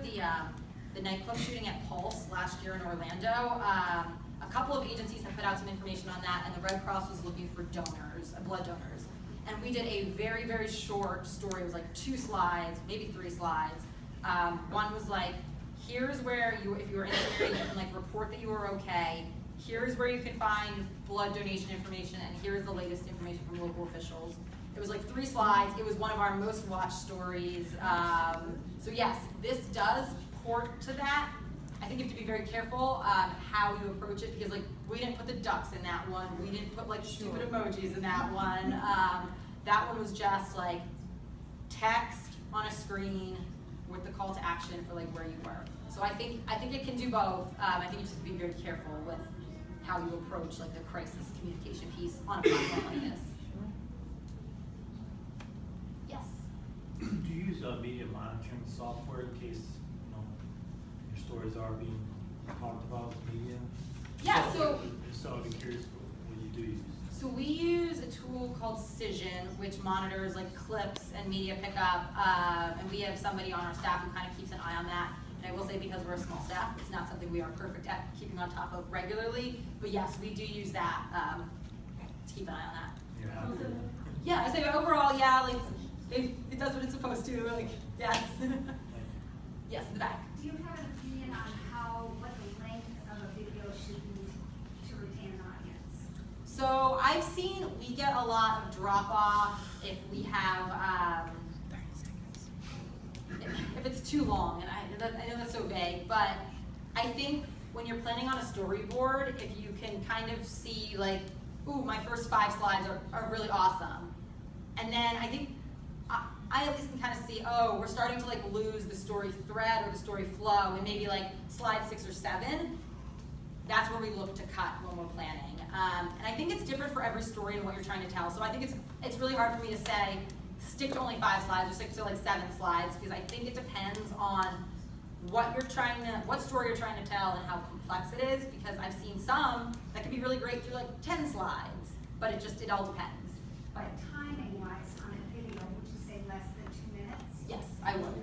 the nightclub shooting at Pulse last year in Orlando, a couple of agencies have put out some information on that, and the Red Cross was looking for donors, blood donors. And we did a very, very short story. It was like 2 slides, maybe 3 slides. One was like, here's where you, if you were in the area, you can like report that you were okay. Here's where you can find blood donation information, and here's the latest information from local officials. It was like 3 slides. It was one of our most watched stories. So yes, this does port to that. I think you have to be very careful how you approach it, because like we didn't put the ducks in that one. We didn't put like stupid emojis in that one. That one was just like text on a screen with the call to action for like where you were. So I think it can do both. I think you just have to be very careful with how you approach like the crisis communication piece on a platform like this. Yes. Do you use media monitoring software in case your stories are being talked about with media? Yeah. So I'd be curious what you do use. So we use a tool called Cision, which monitors like clips and media pickup, and we have somebody on our staff who kind of keeps an eye on that. And I will say, because we're a small staff, it's not something we are perfect at keeping on top of regularly. But yes, we do use that to keep an eye on that. Yeah, I say overall, yeah, like it does what it's supposed to. Like yes, yes, in the back. Do you have an opinion on what the length of a video should be to retain an audience? So I've seen we get a lot of drop off if we have. If it's too long, and I know that's so vague, but I think when you're planning on a storyboard, if you can kind of see like, ooh, my first 5 slides are really awesome, and then I think I at least can kind of see, oh, we're starting to like lose the story thread or the story flow, and maybe like slide 6 or 7, that's where we look to cut when we're planning. And I think it's different for every story and what you're trying to tell, so I think it's really hard for me to say, stick to only 5 slides or stick to like 7 slides, because I think it depends on what story you're trying to tell and how complex it is, because I've seen some that can be really great through like 10 slides, but it all depends. But timing-wise on a video, would you say less than 2 minutes? Yes, I would.